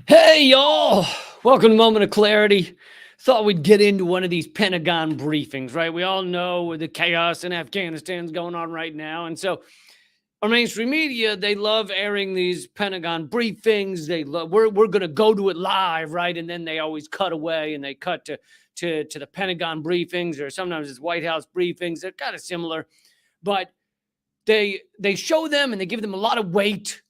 Hey, y'all. Welcome to Moment of Clarity. Thought we'd get into one of these Pentagon briefings, right? We all know the chaos in Afghanistan's going on right now. And so our mainstream media, they love airing these Pentagon briefings. They love, we're going to go to it live, right? And then they always cut away and they cut to the Pentagon briefings, or sometimes it's White House briefings. They're kind of similar, but they show them and they give them a lot of weight,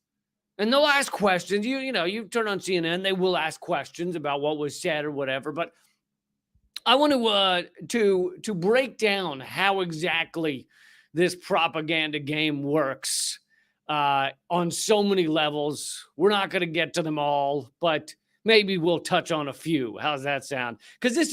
and they'll ask questions. You turn on CNN, they will ask questions about what was said or whatever. But I want to break down how exactly this propaganda game works on so many levels. We're not going to get to them all, but maybe we'll touch on a few. How's that sound? Because this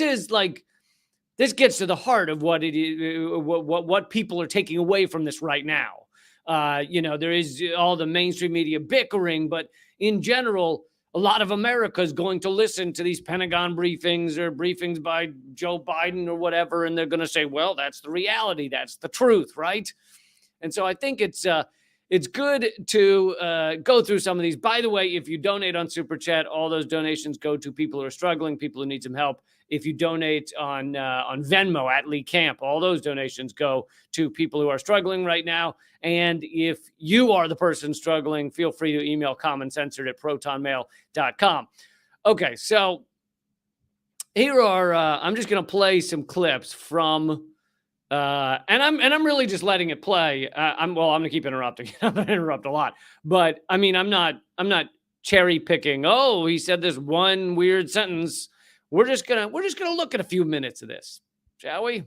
gets to the heart of what it is, what people are taking away from this right now. There is all the mainstream media bickering, but in general, a lot of America is going to listen to these Pentagon briefings or briefings by Joe Biden or whatever, and they're going to say, "Well, that's the reality, that's the truth," right? And so I think it's good to go through some of these. By the way, if you donate on Super Chat, all those donations go to people who are struggling, people who need some help. If you donate on Venmo at Lee Camp, all those donations go to people who are struggling right now. And if you are the person struggling, feel free to email commoncensored@protonmail.com. Okay, so here are I'm just going to play some clips from and I'm really just letting it play. I'm going to keep interrupting. I'm going to interrupt a lot, but I mean, I'm not cherry picking. Oh, he said this one weird sentence. We're just gonna look at a few minutes of this, shall we?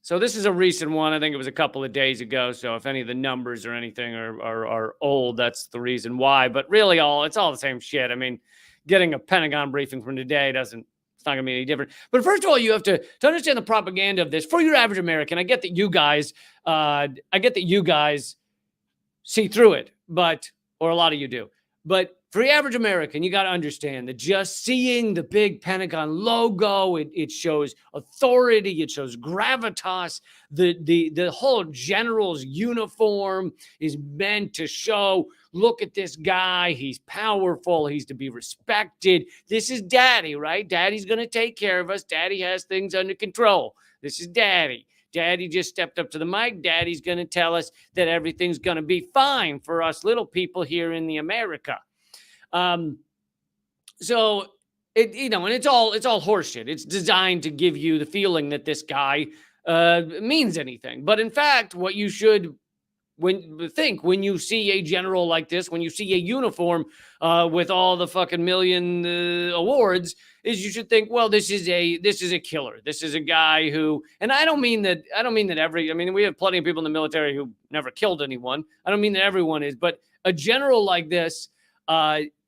So this is a recent one. I think it was a couple of days ago. So if any of the numbers or anything are old, that's the reason why. But really, it's all the same shit. I mean, getting a Pentagon briefing from today it's not going to be any different. But first of all, you have to understand the propaganda of this for your average American. I get that you guys see through it, or a lot of you do. But for the average American, you got to understand that just seeing the big Pentagon logo, it shows authority, it shows gravitas. The whole general's uniform is meant to show, look at this guy, he's powerful, he's to be respected. This is Daddy, right? Daddy's going to take care of us. Daddy has things under control. This is Daddy. Daddy just stepped up to the mic. Daddy's going to tell us that everything's going to be fine for us little people here in the America. So and it's all horseshit. It's designed to give you the feeling that this guy means anything. But in fact, what you should when you see a general like this, when you see a uniform with all the fucking million awards, is you should think, well, this is a killer. This is a guy who, and I don't mean that we have plenty of people in the military who never killed anyone. I don't mean that everyone is, but a general like this,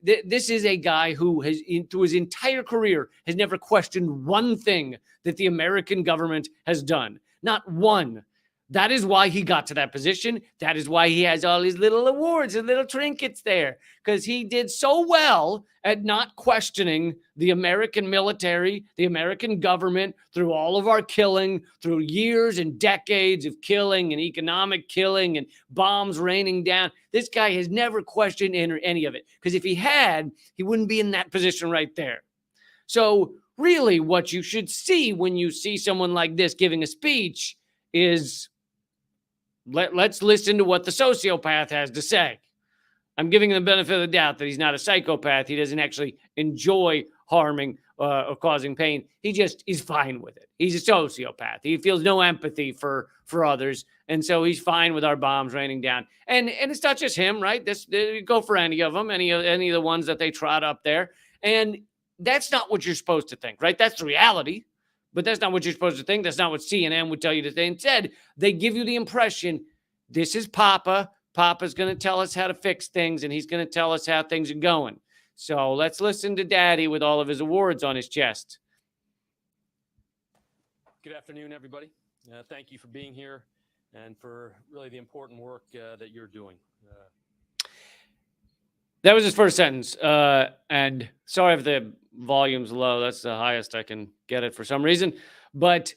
this is a guy who has, through his entire career, has never questioned one thing that the American government has done. Not one. That is why he got to that position. That is why he has all his little awards and little trinkets there, because he did so well at not questioning the American military, the American government, through all of our killing, through years and decades of killing and economic killing and bombs raining down. This guy has never questioned any of it, because if he had, he wouldn't be in that position right there. So really what you should see when you see someone like this giving a speech is, let's listen to what the sociopath has to say. I'm giving him the benefit of the doubt that he's not a psychopath. He doesn't actually enjoy harming or causing pain. He just is fine with it. He's a sociopath. He feels no empathy for others. And so he's fine with our bombs raining down. And it's not just him, right? Go for any of them, any of the ones that they trot up there. And that's not what you're supposed to think, right? That's the reality. But that's not what you're supposed to think. That's not what CNN would tell you to think. Instead, they give you the impression, this is Papa. Papa's going to tell us how to fix things, and he's going to tell us how things are going. So let's listen to Daddy with all of his awards on his chest. Good afternoon, everybody. Thank you for being here and for really the important work that you're doing. That was his first sentence. And sorry if the volume's low. That's the highest I can get it for some reason. But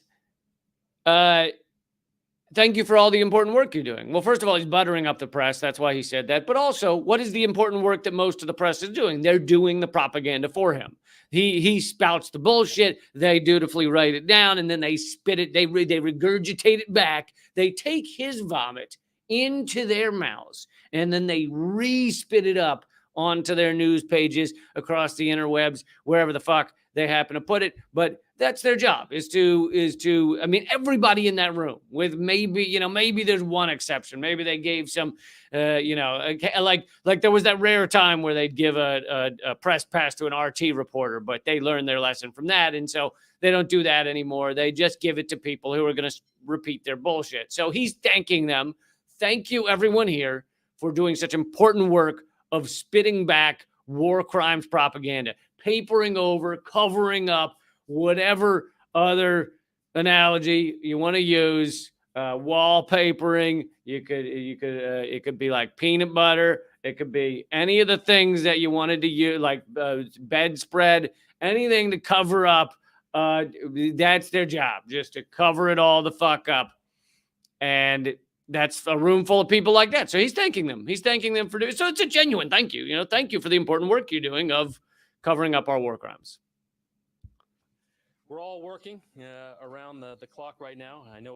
Thank you for all the important work you're doing. Well, first of all, he's buttering up the press. That's why he said that. But also, what is the important work that most of the press is doing? They're doing the propaganda for him. He spouts the bullshit. They dutifully write it down, and then they spit it. They regurgitate it back. They take his vomit into their mouths, and then they re-spit it up onto their news pages across the interwebs, wherever the fuck they happen to put it. But that's their job, is to I mean, everybody in that room, with maybe there's one exception. Maybe they gave some like there was that rare time where they'd give a press pass to an RT reporter, but they learned their lesson from that, and so they don't do that anymore. They just give it to people who are going to repeat their bullshit. So he's thanking them. Thank you, everyone here, for doing such important work of spitting back war crimes propaganda, papering over, covering up, whatever other analogy you want to use, wallpapering. It could be like peanut butter. It could be any of the things that you wanted to use, like bedspread, anything to cover up. That's their job, just to cover it all the fuck up. And that's a room full of people like that. So he's thanking them. He's thanking them for doing. So it's a genuine thank you. Thank you for the important work you're doing of covering up our war crimes. We're all working around the clock right now. I know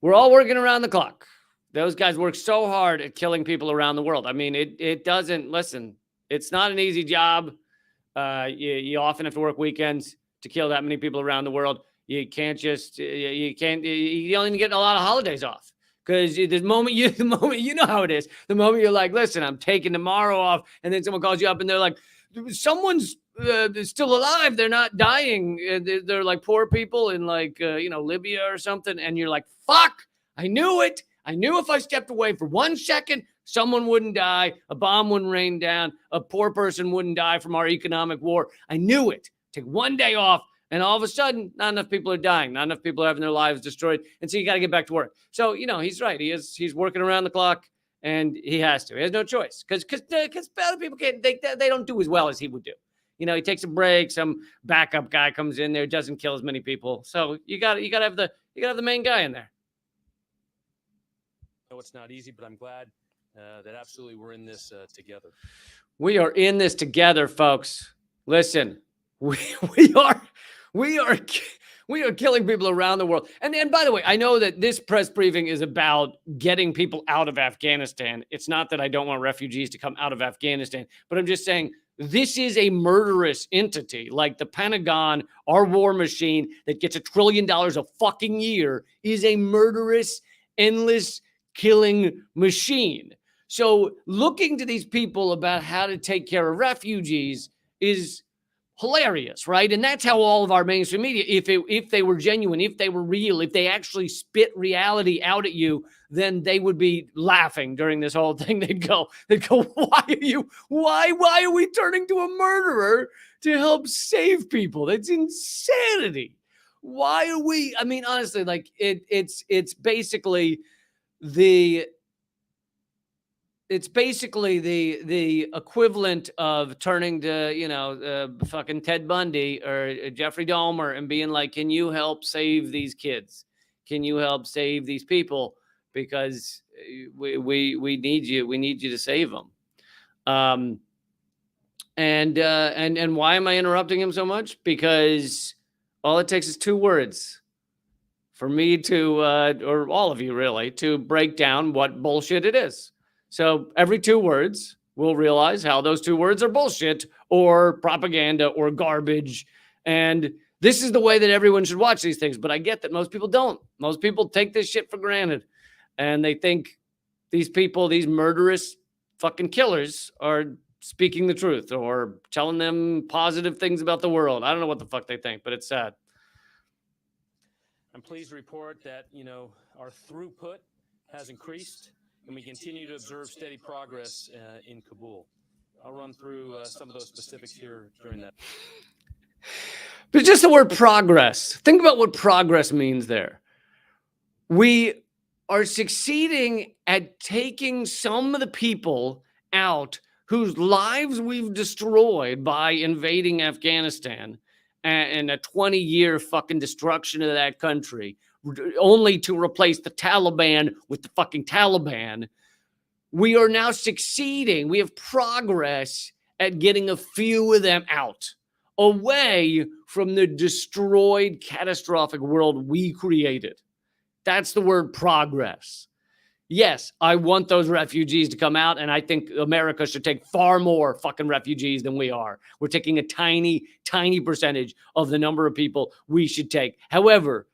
we're all working around the clock. Those guys work so hard at killing people around the world. I mean, it doesn't, listen, it's not an easy job. You often have to work weekends to kill that many people around the world. You can't just, you only get a lot of holidays off. Because the moment you know how it is. The moment you're like, listen, I'm taking tomorrow off, and then someone calls you up and they're like, someone's still alive. They're not dying. They're like poor people in like Libya or something. And you're like, fuck, I knew it. I knew if I stepped away for 1 second, someone wouldn't die. A bomb wouldn't rain down. A poor person wouldn't die from our economic war. I knew it. Take 1 day off. And all of a sudden, not enough people are dying. Not enough people are having their lives destroyed. And so you got to get back to work. So, he's right. He's working around the clock, and he has to. He has no choice. Because other people can't, they don't do as well as he would do. He takes a break. Some backup guy comes in there, doesn't kill as many people. So you got to have the main guy in there. No, it's not easy, but I'm glad that absolutely we're in this together. We are in this together, folks. Listen, we are killing people around the world. And by the way, I know that this press briefing is about getting people out of Afghanistan. It's not that I don't want refugees to come out of Afghanistan, but I'm just saying this is a murderous entity. Like the Pentagon, our war machine that gets $1 trillion a fucking year, is a murderous, endless killing machine. So looking to these people about how to take care of refugees is hilarious, right? And that's how all of our mainstream media, if they were genuine, if they were real, if they actually spit reality out at you, then they would be laughing during this whole thing. They'd go, why are we turning to a murderer to help save people? That's insanity. Why are we, I mean, honestly, like it's basically the equivalent of turning to, fucking Ted Bundy or Jeffrey Dahmer and being like, can you help save these kids? Can you help save these people? Because we need you. We need you to save them. And why am I interrupting him so much? Because all it takes is 2 words for me to, or all of you really, to break down what bullshit it is. So every 2 words, we'll realize how those 2 words are bullshit or propaganda or garbage. And this is the way that everyone should watch these things. But I get that most people don't. Most people take this shit for granted. And they think these people, these murderous fucking killers, are speaking the truth or telling them positive things about the world. I don't know what the fuck they think, but it's sad. I'm pleased to report that, our throughput has increased, and we continue to observe steady progress in Kabul. I'll run through some of those specifics here during that. But just the word progress. Think about what progress means there. We are succeeding at taking some of the people out whose lives we've destroyed by invading Afghanistan and a 20-year fucking destruction of that country, only to replace the Taliban with the fucking Taliban. We are now succeeding. We have progress at getting a few of them out, away from the destroyed, catastrophic world we created. That's the word progress. Yes, I want those refugees to come out, and I think America should take far more fucking refugees than we are. We're taking a tiny, tiny percentage of the number of people we should take. However,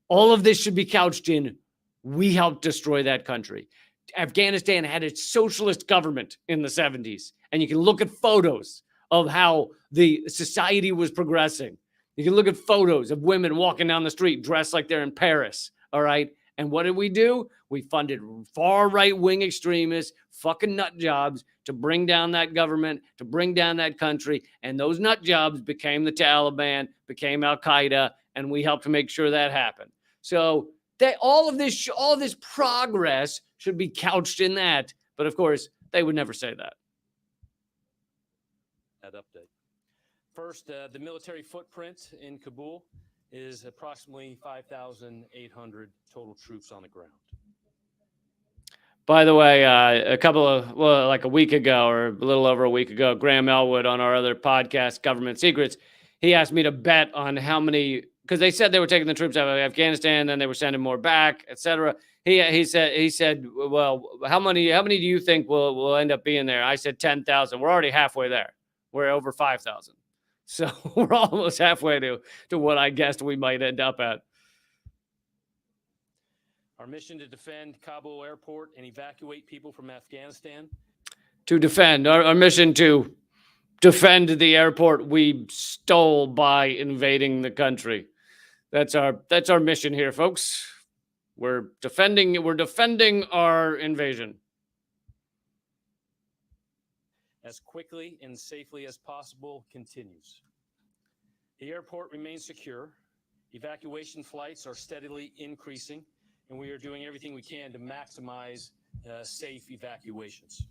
all of this should be couched in, we helped destroy that country. Afghanistan had a socialist government in the 70s, and you can look at photos of how the society was progressing. You can look at photos of women walking down the street dressed like they're in Paris, all right? And what did we do? We funded far right-wing extremists, fucking nut jobs, to bring down that government, to bring down that country. And those nut jobs became the Taliban, became Al-Qaeda, and we helped to make sure that happened. So all of this progress should be couched in that. But of course, they would never say that. That update. First, the military footprint in Kabul is approximately 5,800 total troops on the ground. By the way, like a week ago or a little over a week ago, Graham Elwood on our other podcast, Government Secrets, he asked me to bet on how many, because they said they were taking the troops out of Afghanistan, then they were sending more back, etc. He said, well, how many do you think will end up being there? I said 10,000. We're already halfway there. We're over 5,000. So we're almost halfway to what I guessed we might end up at. Our mission to defend Kabul airport and evacuate people from Afghanistan. To defend. Our mission to defend the airport we stole by invading the country. That's our mission here, folks. We're defending our invasion. As quickly and safely as possible continues. The airport remains secure. Evacuation flights are steadily increasing, and we are doing everything we can to maximize safe evacuations.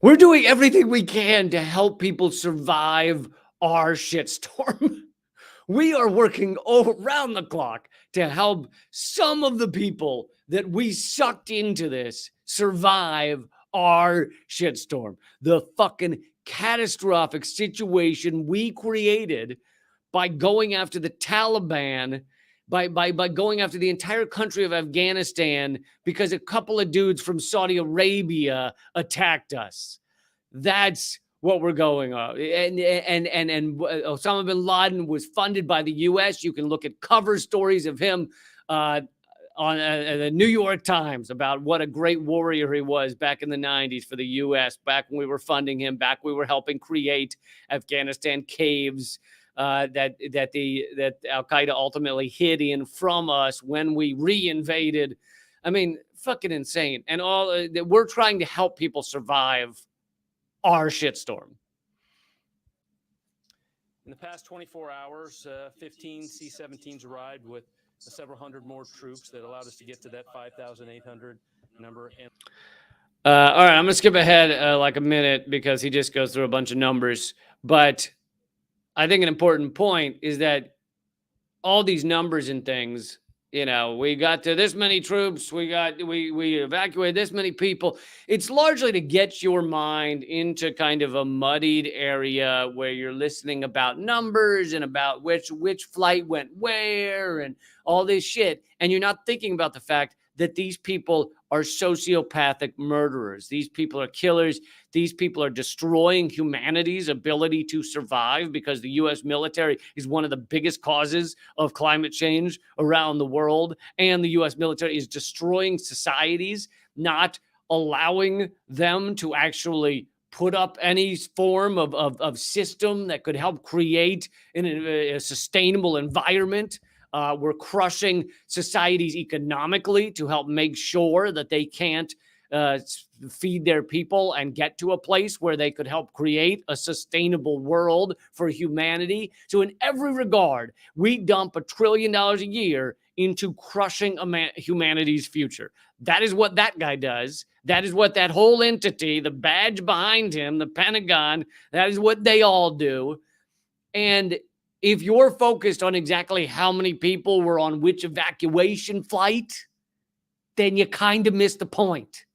We're doing everything we can to help people survive our shitstorm. We are working around the clock to help some of the people that we sucked into this survive our shitstorm. The fucking catastrophic situation we created by going after the Taliban, by going after the entire country of Afghanistan because a couple of dudes from Saudi Arabia attacked us. That's what we're going on. And Osama bin Laden was funded by the U.S. You can look at cover stories of him on the New York Times about what a great warrior he was back in the 90s for the U.S., back when we were funding him, back when we were helping create Afghanistan caves that Al-Qaeda ultimately hid in from us when we re-invaded. I mean, fucking insane. And we're trying to help people survive our shitstorm. In the past 24 hours, 15 C-17s arrived with several hundred more troops that allowed us to get to that 5,800 number. All right, I'm going to skip ahead like a minute because he just goes through a bunch of numbers. But I think an important point is that all these numbers and things, you know, we got to this many troops, we evacuated this many people. It's largely to get your mind into kind of a muddied area where you're listening about numbers and about which flight went where and all this shit. And you're not thinking about the fact that these people are sociopathic murderers. These people are killers. These people are destroying humanity's ability to survive because the U.S. military is one of the biggest causes of climate change around the world. And the U.S. military is destroying societies, not allowing them to actually put up any form of system that could help create a sustainable environment. We're crushing societies economically to help make sure that they can't feed their people and get to a place where they could help create a sustainable world for humanity. So in every regard, we dump $1 trillion a year into crushing humanity's future. That is what that guy does. That is what that whole entity, the badge behind him, the Pentagon, that is what they all do. And if you're focused on exactly how many people were on which evacuation flight, then you kind of miss the point.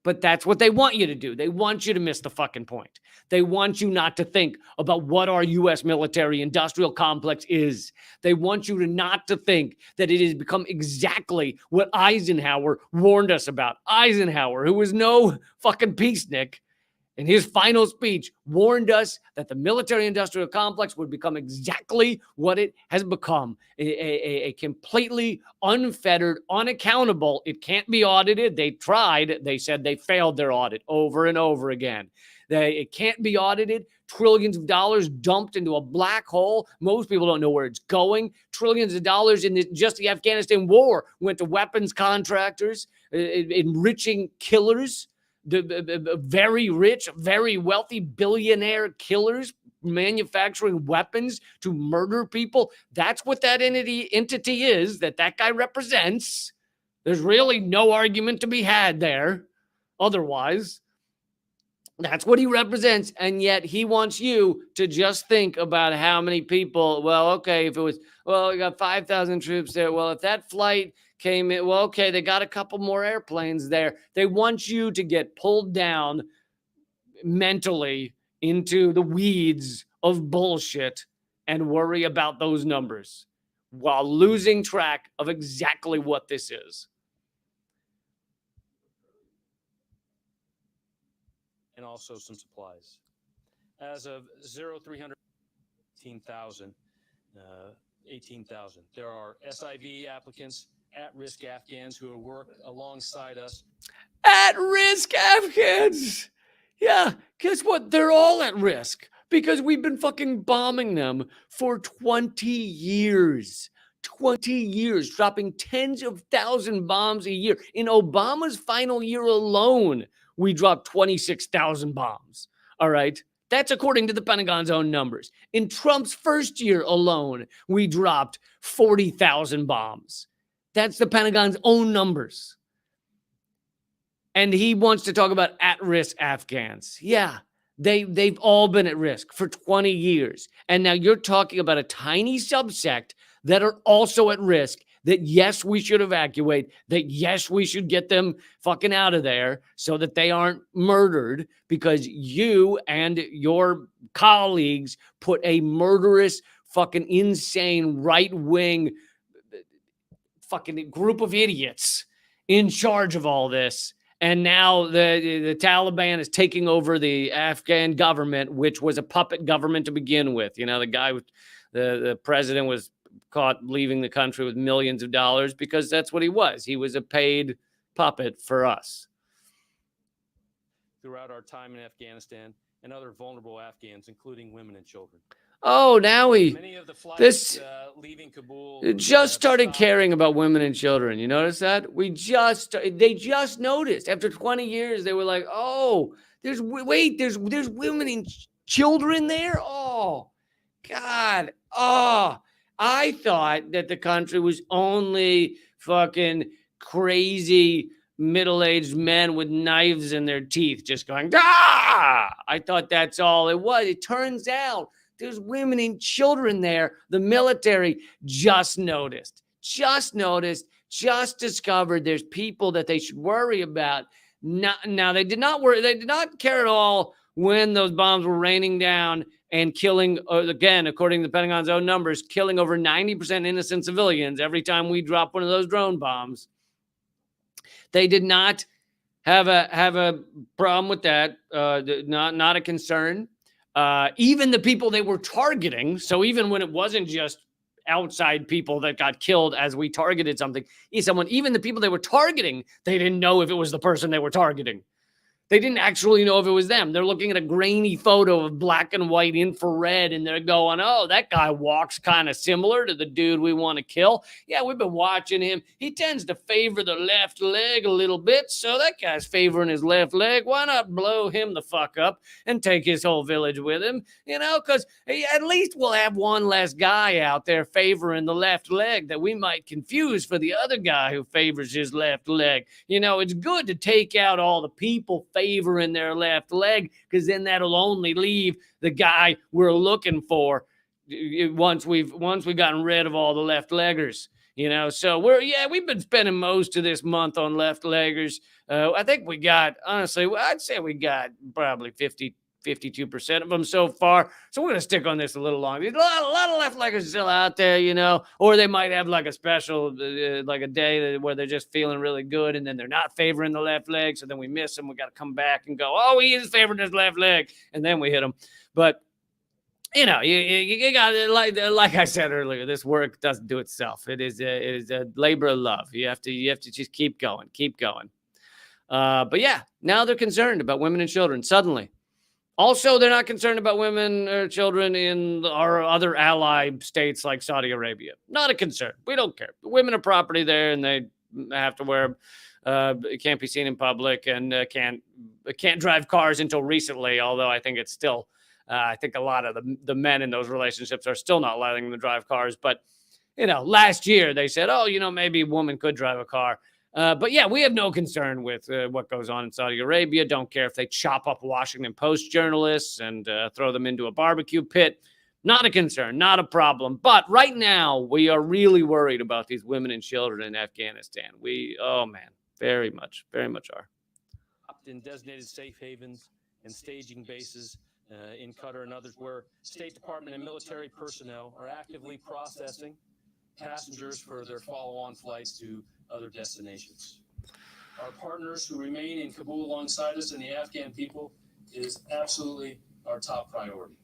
But that's what they want you to do. They want you to miss the fucking point. They want you not to think about what our U.S. military industrial complex is. They want you to not to think that it has become exactly what Eisenhower warned us about. Eisenhower, who was no fucking peacenik, in his final speech, warned us that the military-industrial complex would become exactly what it has become, a completely unfettered, unaccountable. It can't be audited. They tried. They said they failed their audit over and over again. It can't be audited. Trillions of dollars dumped into a black hole. Most people don't know where it's going. Trillions of dollars in just the Afghanistan war went to weapons contractors, enriching killers. The very rich, very wealthy billionaire killers manufacturing weapons to murder people. That's what that entity is, that guy represents. There's really no argument to be had there otherwise. That's what he represents, and yet he wants you to just think about how many people, well, okay, if it was, well, we got 5,000 troops there. Well, if that flight came in, well, okay, they got a couple more airplanes there. They want you to get pulled down mentally into the weeds of bullshit and worry about those numbers while losing track of exactly what this is. And also some supplies. As of 318,000, there are SIV applicants, at-risk Afghans who work alongside us. At-risk Afghans! Yeah, guess what? They're all at risk because we've been fucking bombing them for 20 years. 20 years, dropping tens of thousands bombs a year. In Obama's final year alone, we dropped 26,000 bombs. All right. That's according to the Pentagon's own numbers. In Trump's first year alone, we dropped 40,000 bombs. That's the Pentagon's own numbers. And he wants to talk about at-risk Afghans. Yeah, they've all been at risk for 20 years. And now you're talking about a tiny subsect that are also at risk, that yes, we should evacuate, that yes, we should get them fucking out of there so that they aren't murdered because you and your colleagues put a murderous, fucking insane, right-wing fucking group of idiots in charge of all this. And now the Taliban is taking over the Afghan government, which was a puppet government to begin with. You know, the guy, the president was caught leaving the country with millions of dollars because that's what he was. He was a paid puppet for us. Throughout our time in Afghanistan and other vulnerable Afghans, including women and children. Oh, now many of the flights leaving Kabul just started caring about women and children. You notice that? They just noticed after 20 years, they were like, oh, there's women and children there. Oh, God. Oh, I thought that the country was only fucking crazy middle-aged men with knives in their teeth just going, ah! I thought that's all it was. It turns out there's women and children there. The military just discovered there's people that they should worry about. Now they did not worry. They did not care at all when those bombs were raining down and killing, again, according to the Pentagon's own numbers, killing over 90% innocent civilians every time we drop one of those drone bombs. They did not have a problem with that. Not a concern. Even the people they were targeting, so even when it wasn't just outside people that got killed as we targeted something, even the people they were targeting, they didn't know if it was the person they were targeting. They didn't actually know if it was them. They're looking at a grainy photo of black and white infrared, and they're going, oh, that guy walks kind of similar to the dude we want to kill. Yeah, we've been watching him. He tends to favor the left leg a little bit, so that guy's favoring his left leg. Why not blow him the fuck up and take his whole village with him? You know, because at least we'll have one less guy out there favoring the left leg that we might confuse for the other guy who favors his left leg. You know, it's good to take out all the people favoring their left leg, because then that'll only leave the guy we're looking for once we've gotten rid of all the left leggers. So we've been spending most of this month on left leggers. I think we got, honestly, I'd say we got probably 52% of them so far. So we're going to stick on this a little longer. There's a lot of left leggers still out there, or they might have like a special, like a day where they're just feeling really good and then they're not favoring the left leg. So then we miss them. We got to come back and go, oh, he is favoring his left leg. And then we hit him. But you got, like I said earlier, this work doesn't do itself. It is a labor of love. You have to just keep going. But yeah, now they're concerned about women and children suddenly. Also, they're not concerned about women or children in our other ally states like Saudi Arabia. Not a concern. We don't care. The women are property there, and they have to wear, can't be seen in public, and can't drive cars until recently. Although I think it's still, I think a lot of the men in those relationships are still not letting them drive cars. But last year they said, oh, maybe a woman could drive a car. But yeah, we have no concern with what goes on in Saudi Arabia. Don't care if they chop up Washington Post journalists and throw them into a barbecue pit. Not a concern, not a problem. But right now, we are really worried about these women and children in Afghanistan. Oh man, very much are. In designated safe havens and staging bases in Qatar and others, where State Department and military personnel are actively processing passengers for their follow-on flights to other destinations. Our partners who remain in Kabul alongside us and the Afghan people is absolutely our top priority.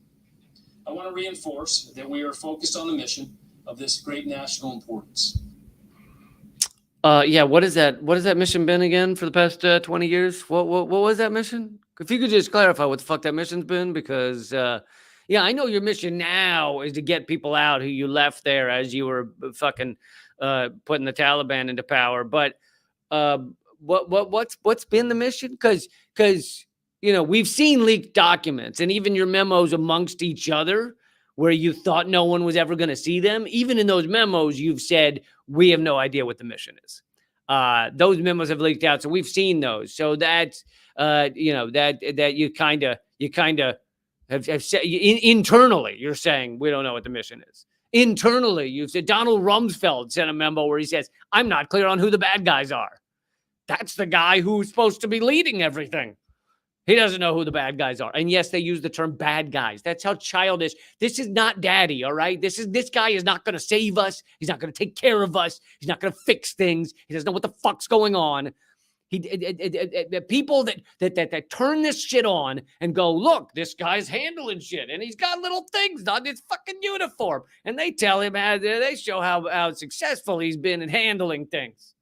I want to reinforce that we are focused on the mission of this great national importance. Yeah, what is that? What has that mission been again for the past 20 years? What was that mission? If you could just clarify what the fuck that mission's been, because yeah, I know your mission now is to get people out who you left there as you were fucking putting the Taliban into power. But what's been the mission? Because we've seen leaked documents and even your memos amongst each other where you thought no one was ever going to see them. Even in those memos, you've said we have no idea what the mission is. Those memos have leaked out, so we've seen those. So that's that you kind of have said internally, you're saying we don't know what the mission is. Internally, you've said Donald Rumsfeld sent a memo where he says, I'm not clear on who the bad guys are. That's the guy who's supposed to be leading everything. He doesn't know who the bad guys are. And yes, they use the term bad guys. That's how childish. This is not daddy, all right? This guy is not going to save us. He's not going to take care of us. He's not going to fix things. He doesn't know what the fuck's going on. People that turn this shit on and go, look, this guy's handling shit, and he's got little things on his fucking uniform, and they tell him they show how successful he's been in handling things.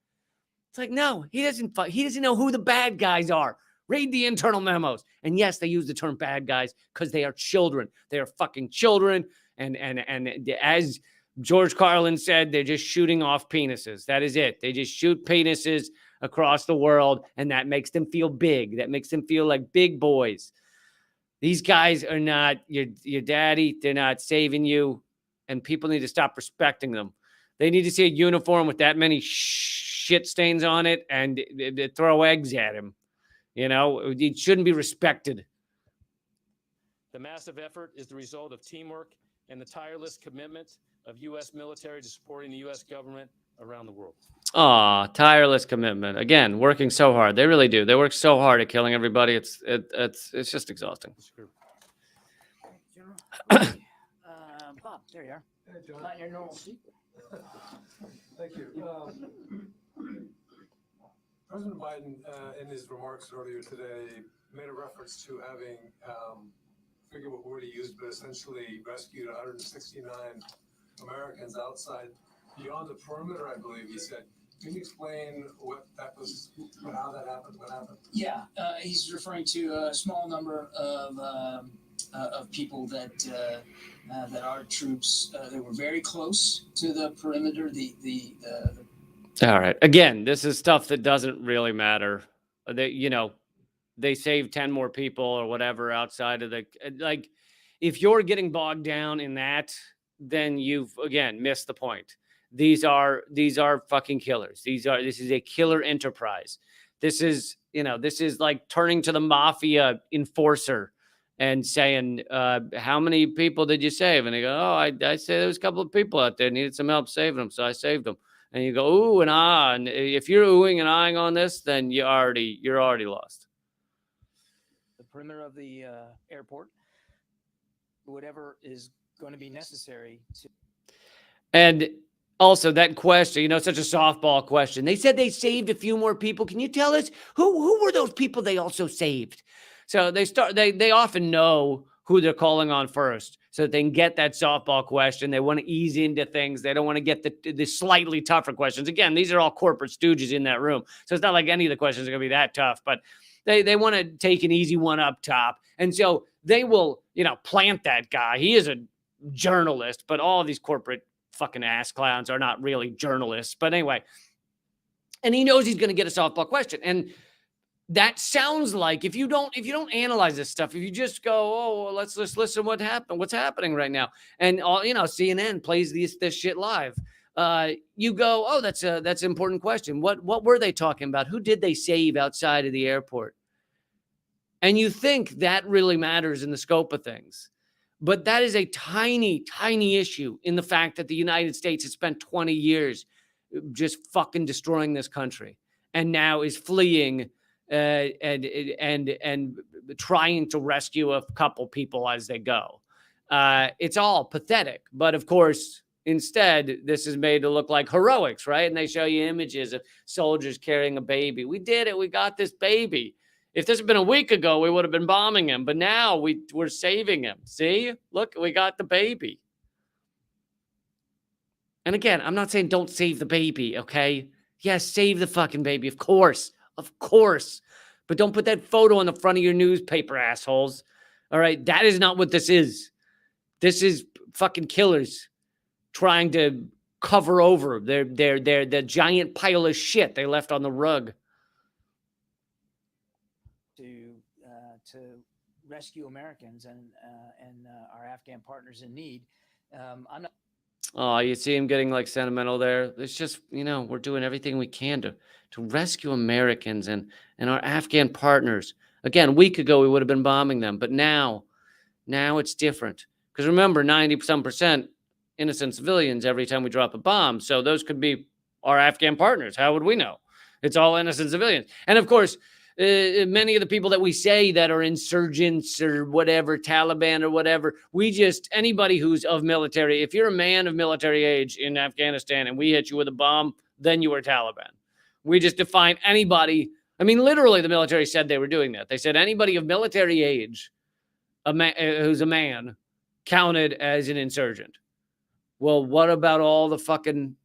It's like, no, he doesn't know who the bad guys are. Read the internal memos. And yes, they use the term bad guys because they are children. They are fucking children. And as George Carlin said, they're just shooting off penises. That is it. They just shoot penises across the world, and that makes them feel big. That makes them feel like big boys. These guys are not your daddy. They're not saving you, and people need to stop respecting them. They need to see a uniform with that many shit stains on it and throw eggs at him. It shouldn't be respected. The massive effort is the result of teamwork and the tireless commitment of U.S. military to supporting the U.S. government around the world. Tireless commitment. Again, working so hard. They really do. They work so hard at killing everybody. It's just exhausting. Bob, there you are. Hey, John. Not your normal seat. Thank you. President Biden, in his remarks earlier today, made a reference to having, I forget what word he used, but essentially rescued 169 Americans outside, beyond the perimeter, I believe he said. Can you explain what that was, how that happened, what happened? Yeah, he's referring to a small number of people that our troops they were very close to the perimeter. All right. Again, this is stuff that doesn't really matter. They saved 10 more people or whatever outside of if you're getting bogged down in that, then you've again missed the point. These are fucking killers. This is a killer enterprise. This is like turning to the mafia enforcer and saying, how many people did you save? And they go, oh, I say there was a couple of people out there needed some help saving them, so I saved them. And you go, ooh and ah. And if you're oohing and ahhing on this, then you're already lost. The perimeter of the airport, whatever is going to be necessary to. And also that question, such a softball question. They said they saved a few more people. Can you tell us who were those people they also saved? So they often know who they're calling on first so that they can get that softball question. They want to ease into things. They don't want to get the slightly tougher questions. Again, these are all corporate stooges in that room. So it's not like any of the questions are going to be that tough, but they want to take an easy one up top. And so they will, plant that guy. He is a journalist, but all of these corporate fucking ass clowns are not really journalists. But anyway, and he knows he's going to get a softball question. And that sounds like if you don't analyze this stuff, if you just go, oh, well, let's listen what's happening right now. And all, CNN plays this shit live. You go, oh, that's an important question. What were they talking about? Who did they save outside of the airport? And you think that really matters in the scope of things. But that is a tiny, tiny issue in the fact that the United States has spent 20 years just fucking destroying this country and now is fleeing and trying to rescue a couple people as they go. It's all pathetic. But of course, instead, this is made to look like heroics, right? And they show you images of soldiers carrying a baby. We did it. We got this baby. If this had been a week ago, we would have been bombing him. But now we're saving him. See? Look, we got the baby. And again, I'm not saying don't save the baby, okay? Yes, save the fucking baby, of course. Of course. But don't put that photo on the front of your newspaper, assholes. All right? That is not what this is. This is fucking killers trying to cover over the giant pile of shit they left on the rug. To rescue Americans and our Afghan partners in need. I'm not. Oh, you see him getting like sentimental there. It's just, we're doing everything we can to rescue Americans and our Afghan partners. Again, a week ago, we would have been bombing them. But now it's different. Because remember, 90% innocent civilians every time we drop a bomb. So those could be our Afghan partners. How would we know? It's all innocent civilians. And of course, many of the people that we say that are insurgents or whatever, Taliban or whatever, anybody who's of military, if you're a man of military age in Afghanistan and we hit you with a bomb, then you are Taliban. We just define anybody. I mean, literally the military said they were doing that. They said anybody of military age, who's a man, counted as an insurgent. Well, what about all the fucking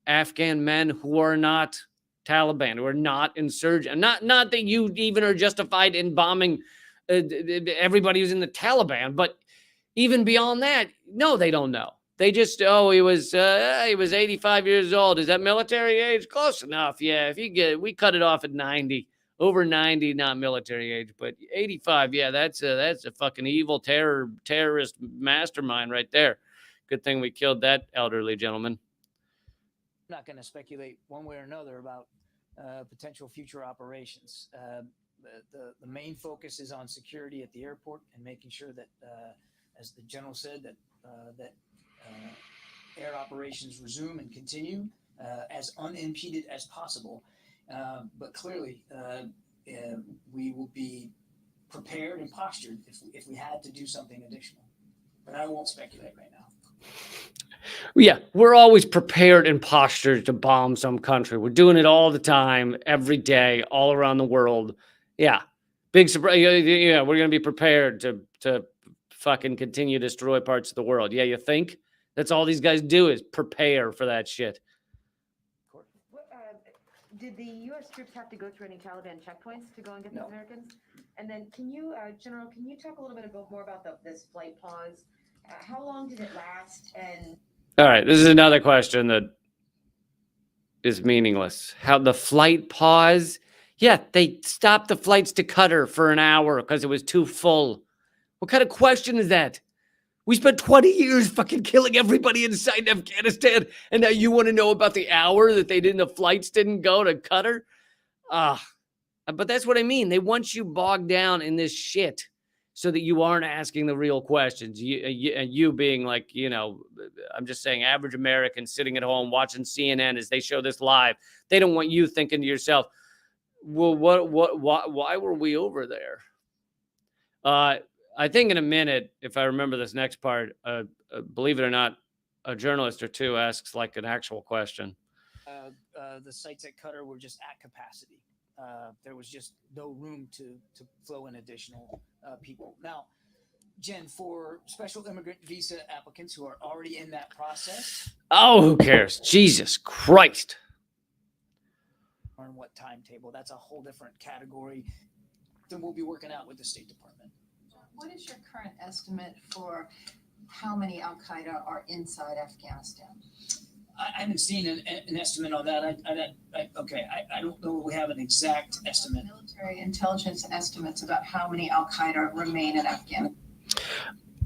Afghan men who are not Taliban, who are not insurgent? Not that you even are justified in bombing everybody who's in the Taliban, but even beyond that, no, they don't know. They just, he was 85 years old. Is that military age? Close enough. Yeah, we cut it off at 90. Over 90, not military age, but 85. Yeah, that's a fucking evil terrorist mastermind right there. Good thing we killed that elderly gentleman. I'm not going to speculate one way or another about potential future operations. The main focus is on security at the airport and making sure that, as the general said, that air operations resume and continue as unimpeded as possible. But clearly, we will be prepared and postured if we had to do something additional. But I won't speculate right now. Yeah, we're always prepared and postured to bomb some country. We're doing it all the time, every day, all around the world. Yeah, big surprise. Yeah, we're going to be prepared to fucking continue to destroy parts of the world. Yeah, you think? That's all these guys do is prepare for that shit. Did the U.S. troops have to go through any Taliban checkpoints to go and get the Americans? And then General, can you talk a little bit more about this flight pause? How long did it last? And all right, this is another question that is meaningless. How the flight pause? Yeah, they stopped the flights to Qatar for an hour because it was too full. What kind of question is that? We spent 20 years fucking killing everybody inside Afghanistan, and now you want to know about the hour that the flights didn't go to Qatar? But that's what I mean. They want you bogged down in this shit. so that you aren't asking the real questions. You being like, I'm just saying, average American sitting at home watching CNN as they show this live. They don't want you thinking to yourself, well, why were we over there? I think in a minute, if I remember this next part, believe it or not, a journalist or two asks like an actual question. The sites at Qatar were just at capacity. There was just no room to flow in additional people. Now, Jen, for special immigrant visa applicants who are already in that process. Oh, who cares? Jesus Christ. On what timetable? That's a whole different category than we'll be working out with the State Department. What is your current estimate for how many Al Qaeda are inside Afghanistan? I haven't seen an estimate on that. I don't know if we have an exact estimate. Military intelligence estimates about how many Al Qaeda remain in Afghanistan.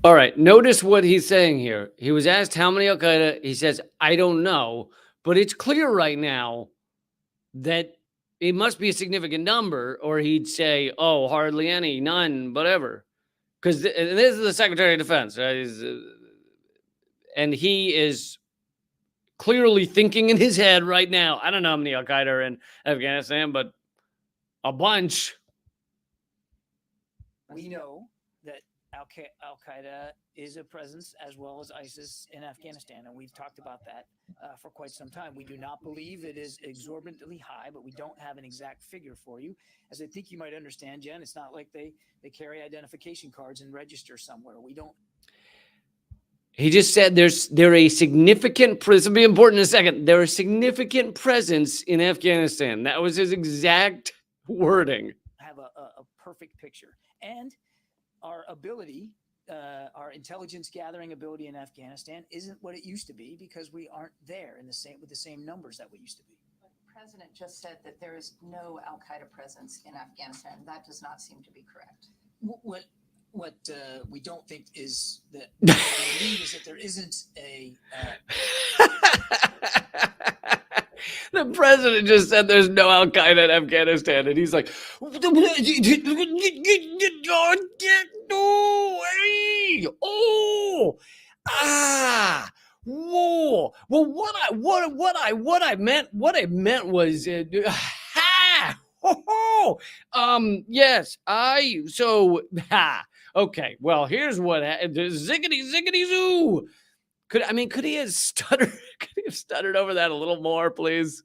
All right. Notice what he's saying here. He was asked how many Al Qaeda. He says, I don't know, but it's clear right now that it must be a significant number, or he'd say, oh, hardly any, none, whatever. Because this is the Secretary of Defense, right? And he is clearly thinking in his head right now, I don't know how many Al Qaeda are in Afghanistan, but a bunch. We know that Al Qaeda is a presence as well as ISIS in Afghanistan, and we've talked about that for quite some time. We do not believe it is exorbitantly high, but we don't have an exact figure for you. As I think you might understand, Jen, it's not like they carry identification cards and register somewhere. We don't. He just said they're a significant, this will be important in a second, they're a significant presence in Afghanistan. That was his exact wording. Have a perfect picture. And our ability, our intelligence gathering ability in Afghanistan isn't what it used to be because we aren't there with the same numbers that we used to be. The president just said that there is no Al Qaeda presence in Afghanistan. That does not seem to be correct. What we don't think is that we believe is that there isn't a. The president just said there's no Al Qaeda in Afghanistan, and he's like, oh, ah, whoa. Well, what I meant was, yes, okay. Well, here's what ziggity zoo. Could he have stuttered? Could he have stuttered over that a little more, please?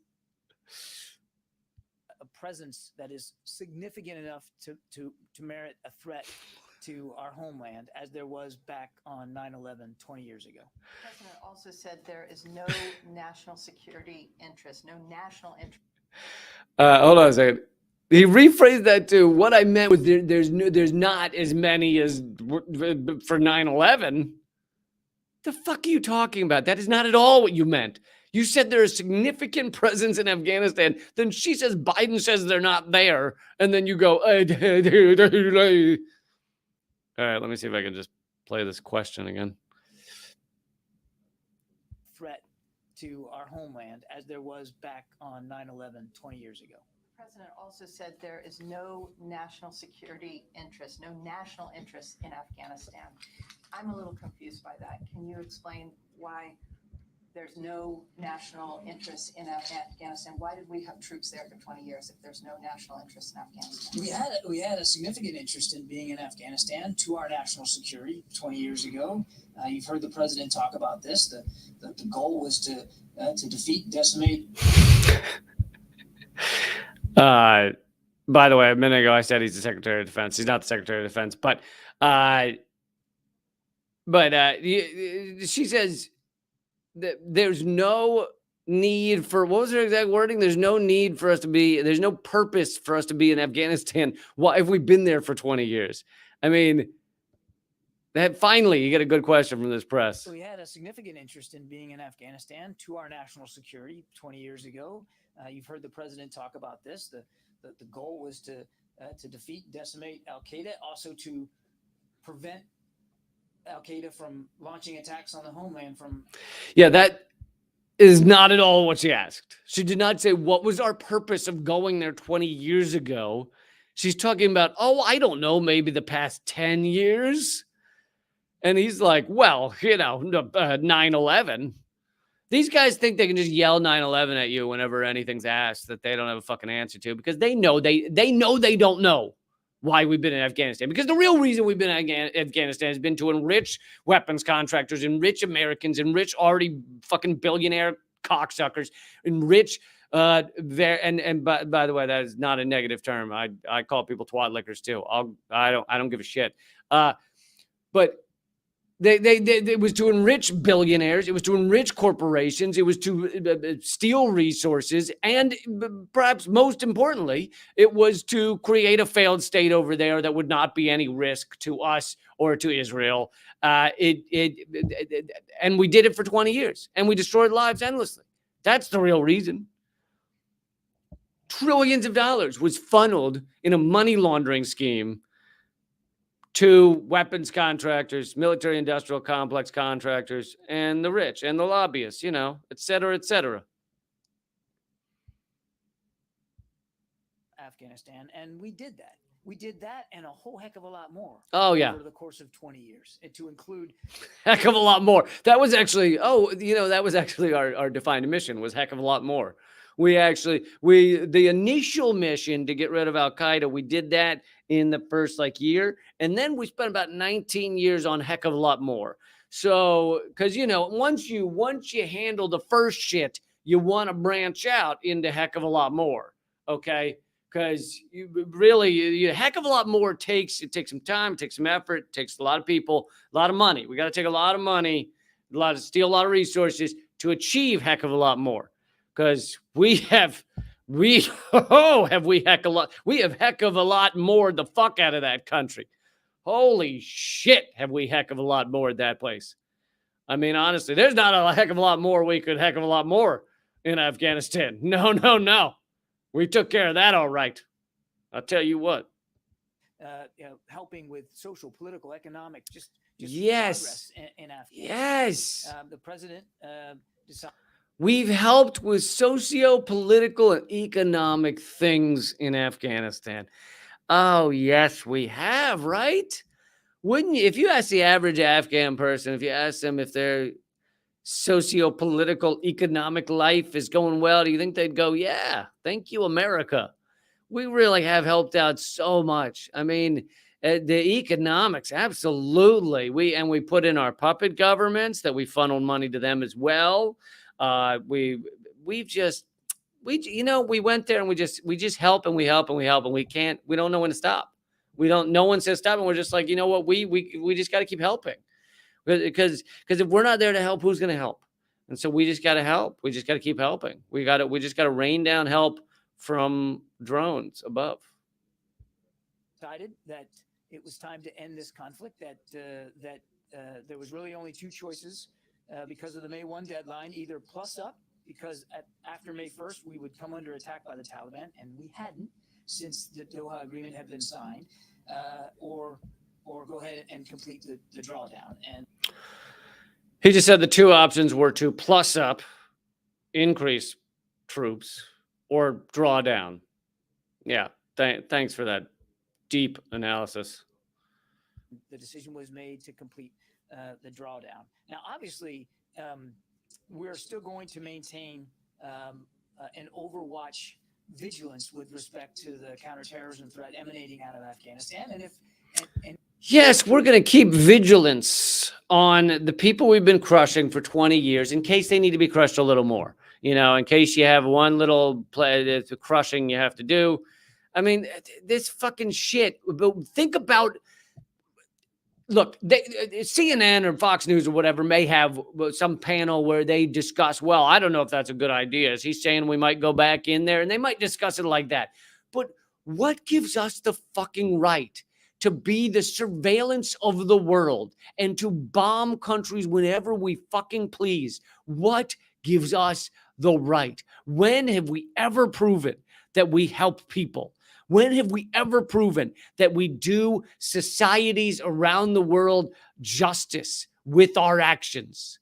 A presence that is significant enough to merit a threat to our homeland, as there was back on 9/11 20 years ago. The president also said there is no national security interest, no national interest. Hold on a second. He rephrased that too. What I meant was there's not as many as for 9/11. The fuck are you talking about? That is not at all what you meant. You said there is significant presence in Afghanistan. Then she says Biden says they're not there. And then you go, all right, let me see if I can just play this question again. Threat to our homeland, as there was back on 9/11 20 years ago. The president also said there is no national security interest, no national interest in Afghanistan. I'm a little confused by that. Can you explain why there's no national interest in Afghanistan? Why did we have troops there for 20 years if there's no national interest in Afghanistan? We had a significant interest in being in Afghanistan to our national security 20 years ago. You've heard the president talk about this. The goal was to defeat, decimate. By the way, a minute ago I said he's the Secretary of Defense. He's not the Secretary of Defense, but she says that there's no need for, what was her exact wording? There's no purpose for us to be in Afghanistan. Why have we been there for 20 years? I mean, that finally you get a good question from this press. We had a significant interest in being in Afghanistan to our national security 20 years ago. You've heard the president talk about this. The goal was to defeat, decimate Al Qaeda, also to prevent Al Qaeda from launching attacks on the homeland. Yeah, that is not at all what she asked. She did not say what was our purpose of going there 20 years ago. She's talking about, oh, I don't know, maybe the past 10 years. And he's like, well, 9/11. These guys think they can just yell 9/11 at you whenever anything's asked that they don't have a fucking answer to, because they know they don't know why we've been in Afghanistan. Because the real reason we've been in Afghanistan has been to enrich weapons contractors, enrich Americans, enrich already fucking billionaire cocksuckers, enrich by the way, that is not a negative term. I call people twat lickers too. I don't give a shit. But it was to enrich billionaires. It was to enrich corporations. It was to steal resources. And perhaps most importantly, it was to create a failed state over there that would not be any risk to us or to Israel. And we did it for 20 years, and we destroyed lives endlessly. That's the real reason. Trillions of dollars was funneled in a money laundering scheme to weapons contractors, military industrial complex contractors, and the rich and the lobbyists, et cetera, et cetera. Afghanistan, and we did that. We did that and a whole heck of a lot more. Oh, yeah. Over the course of 20 years, and to include heck of a lot more. That was actually, our defined mission was heck of a lot more. The initial mission to get rid of Al-Qaeda, we did that in the first year. And then we spent about 19 years on heck of a lot more. So, because, once you handle the first shit, you want to branch out into heck of a lot more. Okay. Because a heck of a lot more takes some time, it takes some effort, it takes a lot of people, a lot of money. We got to take a lot of money, steal a lot of resources to achieve heck of a lot more. Because we have heck of a lot more the fuck out of that country. Holy shit, have we heck of a lot more at that place. I mean, honestly, there's not a heck of a lot more we could heck of a lot more in Afghanistan. No. We took care of that all right. I'll tell you what. Helping with social, political, economic, just yes. progress in Afghanistan. Yes. The president decided. We've helped with socio-political and economic things in Afghanistan. Oh, yes, we have, right? Wouldn't you? If you ask the average Afghan person, if you ask them if their socio-political economic life is going well, do you think they'd go, yeah, thank you, America. We really have helped out so much. I mean, the economics, absolutely. We put in our puppet governments that we funneled money to them as well. We went there and we just help and we help and we help, and we don't know when to stop. No one says stop, and we're just like, you know what? We just got to keep helping, because if we're not there to help, who's going to help? And so we just got to help. We just got to keep helping. We just got to rain down help from drones above. Decided that it was time to end this conflict, that there was really only two choices because of the May 1 deadline: either plus up, because after May 1st, we would come under attack by the Taliban, and we hadn't, since the Doha Agreement had been signed, or go ahead and complete the drawdown. And he just said the two options were to plus up, increase troops, or draw down. Yeah, thanks for that deep analysis. The decision was made to complete the drawdown. Now, obviously, we're still going to maintain an overwatch vigilance with respect to the counterterrorism threat emanating out of Afghanistan. And yes, we're going to keep vigilance on the people we've been crushing for 20 years in case they need to be crushed a little more. In case you have one little the crushing you have to do. I mean, this fucking shit. But think about. Look, CNN or Fox News or whatever may have some panel where they discuss, well, I don't know if that's a good idea. Is he saying we might go back in there? And they might discuss it like that. But what gives us the fucking right to be the surveillance of the world and to bomb countries whenever we fucking please? What gives us the right? When have we ever proven that we help people? When have we ever proven that we do societies around the world justice with our actions?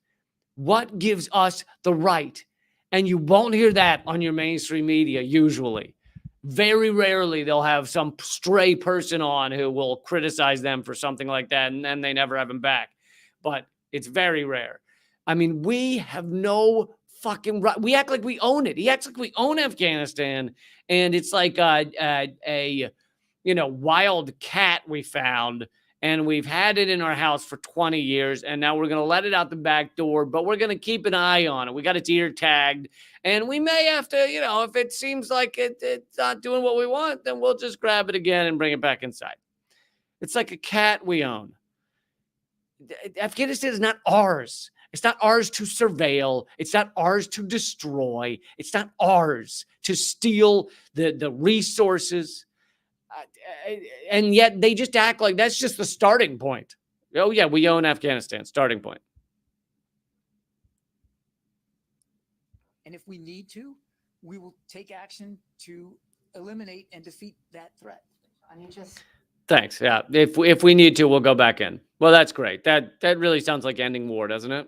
What gives us the right? And you won't hear that on your mainstream media usually. Very rarely they'll have some stray person on who will criticize them for something like that, and then they never have him back. But it's very rare. I mean, we have no fucking right. We act like we own it. He acts like we own Afghanistan, and it's like a wild cat we found, and we've had it in our house for 20 years, and now we're going to let it out the back door, but we're going to keep an eye on it. We got its ear tagged, and we may have to, if it seems like it's not doing what we want, then we'll just grab it again and bring it back inside. It's like a cat we own. Afghanistan is not ours. It's not ours to surveil. It's not ours to destroy. It's not ours to steal the resources. And yet they just act like that's just the starting point. Oh, yeah, we own Afghanistan. Starting point. And if we need to, we will take action to eliminate and defeat that threat. I mean, just Thanks. Yeah. If we need to, we'll go back in. Well, that's great. That really sounds like ending war, doesn't it?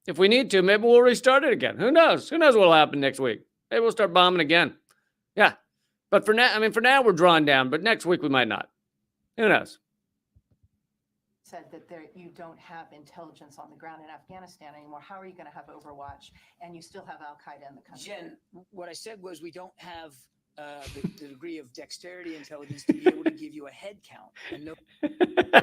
If we need to, maybe we'll restart it again. Who knows? Who knows what'll happen next week? Maybe we'll start bombing again. Yeah. But for now we're drawn down, but next week we might not. Who knows? said that you don't have intelligence on the ground in Afghanistan anymore. How are you going to have Overwatch and you still have Al Qaeda in the country? Jen, what I said was we don't have the degree of dexterity intelligence to be able to give you a head count. And no,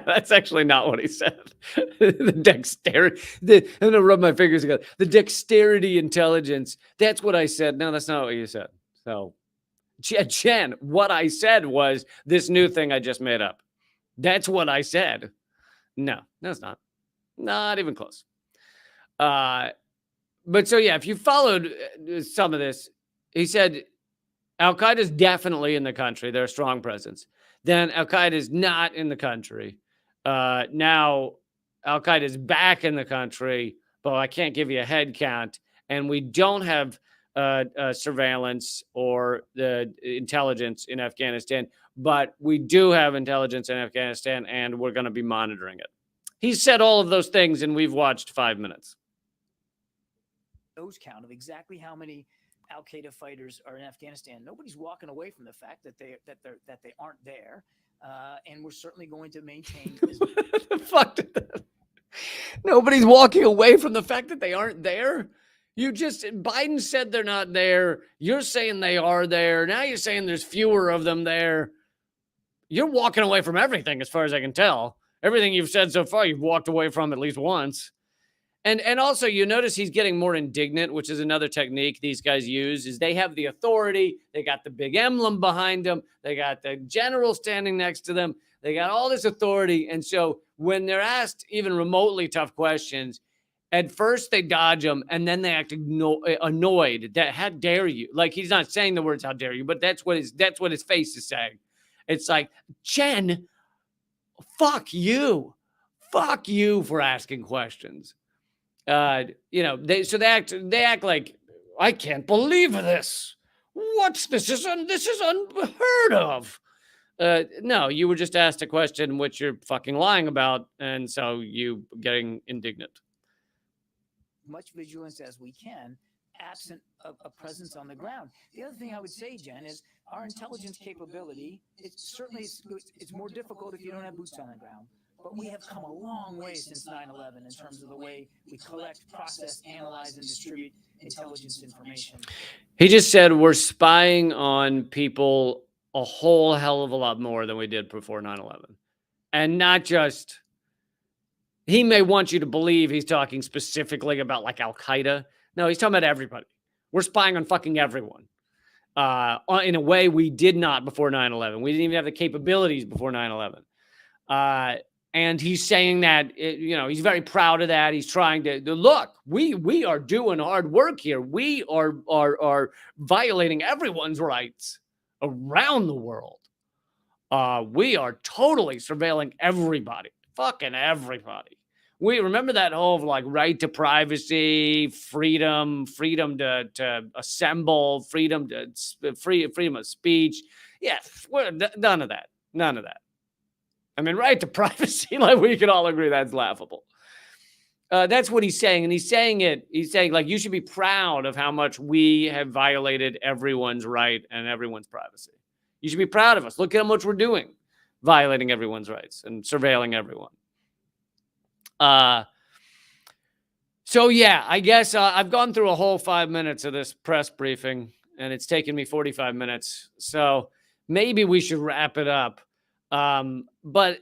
that's actually not what he said. The dexterity. I'm going to rub my fingers together. The dexterity intelligence. That's what I said. No, that's not what you said. So, Jen, what I said was this new thing I just made up. That's what I said. No, it's not. Not even close. But so, yeah, if you followed some of this, he said Al Qaeda is definitely in the country. They're a strong presence. Then Al Qaeda is not in the country. Now Al Qaeda is back in the country, but I can't give you a head count. And we don't have surveillance or the intelligence in Afghanistan, but we do have intelligence in Afghanistan, and we're going to be monitoring it. He said all of those things, and we've watched 5 minutes. those count of exactly how many Al Qaeda fighters are in Afghanistan. Nobody's walking away from the fact that they aren't there, and we're certainly going to maintain. The fuck did that? Nobody's walking away from the fact that they aren't there. Biden said they're not there. You're saying they are there. Now you're saying there's fewer of them there. You're walking away from everything, as far as I can tell. Everything you've said so far, you've walked away from at least once. And also, you notice he's getting more indignant, which is another technique these guys use, is they have the authority. They got the big emblem behind them. They got the general standing next to them. They got all this authority. And so when they're asked even remotely tough questions, at first they dodge them, and then they act annoyed that how dare you? Like, he's not saying the words how dare you, but that's what his face is saying. It's like, Jen, fuck you for asking questions. They act like, I can't believe this. What's this? This is unheard of. No, you were just asked a question which you're fucking lying about, and so you getting indignant. Much vigilance as we can, absent a presence on the ground. The other thing I would say, Jen, is our intelligence capability. It's more difficult if you don't have boots on the ground. But we have come a long way since 9/11 in terms of the way we collect, process, analyze, and distribute intelligence information. He just said we're spying on people a whole hell of a lot more than we did before 9/11. And not just, he may want you to believe he's talking specifically about like Al Qaeda. No, he's talking about everybody. We're spying on fucking everyone in a way we did not before 9/11. We didn't even have the capabilities before 9/11. And he's saying that, he's very proud of that. He's trying to look, we are doing hard work here. We are violating everyone's rights around the world. We are totally surveilling everybody, fucking everybody. We remember that whole like right to privacy, freedom to assemble, freedom of speech. Yeah, none of that. I mean, right to privacy, like we can all agree that's laughable. That's what he's saying. And he's saying like, you should be proud of how much we have violated everyone's right and everyone's privacy. You should be proud of us. Look at how much we're doing, violating everyone's rights and surveilling everyone. So yeah, I guess I've gone through a whole 5 minutes of this press briefing, and it's taken me 45 minutes. So maybe we should wrap it up. But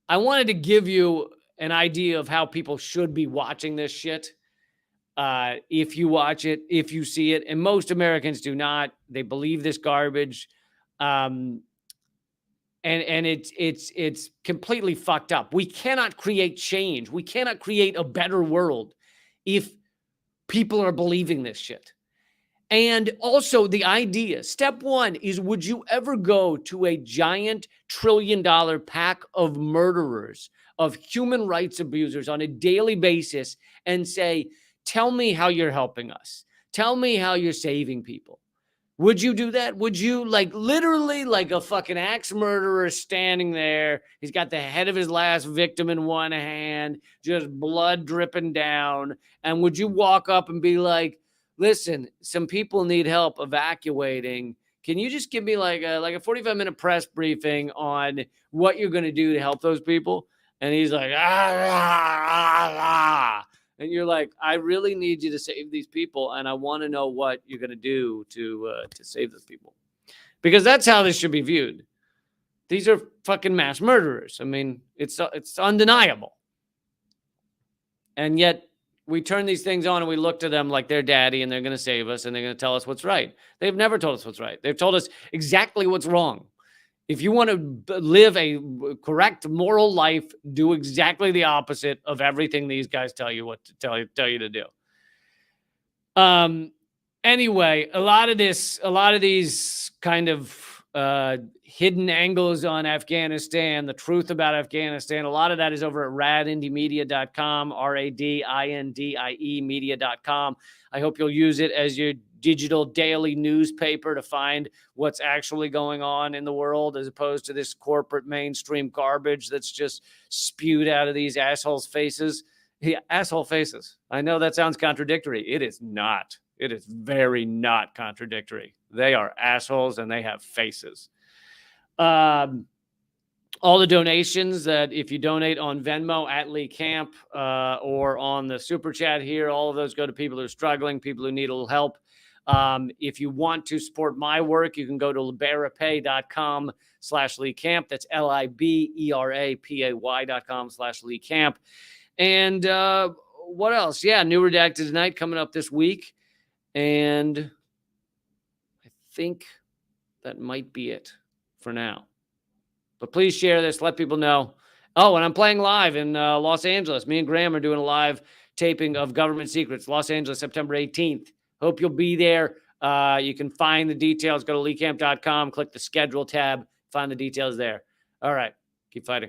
I wanted to give you an idea of how people should be watching this shit. If you watch it, if you see it, and most Americans do not. They believe this garbage. And it's completely fucked up. We cannot create change. We cannot create a better world if people are believing this shit. And also the idea, step one is, would you ever go to a giant $1 trillion pack of murderers, of human rights abusers on a daily basis and say, tell me how you're helping us. Tell me how you're saving people. Would you do that? Would you, like, literally like a fucking axe murderer standing there? He's got the head of his last victim in one hand, just blood dripping down. And would you walk up and be like, listen, some people need help evacuating. Can you just give me like a 45-minute press briefing on what you're going to do to help those people? And he's like, and you're like, I really need you to save these people, and I want to know what you're going to do to save those people. Because that's how this should be viewed. These are fucking mass murderers. I mean, it's undeniable. And yet we turn these things on and we look to them like they're daddy and they're going to save us and they're going to tell us what's right. They've never told us what's right. They've told us exactly what's wrong. If you want to live a correct moral life, do exactly the opposite of everything these guys tell you what to tell you to do. Anyway, a lot of these kind of hidden angles on Afghanistan, the truth about Afghanistan, a lot of that is over at radindiemedia.com, RADINDIE media.com. I hope you'll use it as your digital daily newspaper to find what's actually going on in the world, as opposed to this corporate mainstream garbage that's just spewed out of these assholes' faces. Yeah, asshole faces. I know that sounds contradictory. It is not. It is very not contradictory. They are assholes and they have faces. All the donations that, if you donate on Venmo at Lee Camp or on the super chat here, all of those go to people who are struggling, people who need a little help. If you want to support my work, you can go to liberapay.com/Lee Camp. That's liberapay.com/Lee Camp. And what else? Yeah, New Redacted Tonight coming up this week. And I think that might be it for now. But please share this. Let people know. Oh, and I'm playing live in Los Angeles. Me and Graham are doing a live taping of Government Secrets, Los Angeles, September 18th. Hope you'll be there. You can find the details. Go to leecamp.com, click the schedule tab, find the details there. All right. Keep fighting.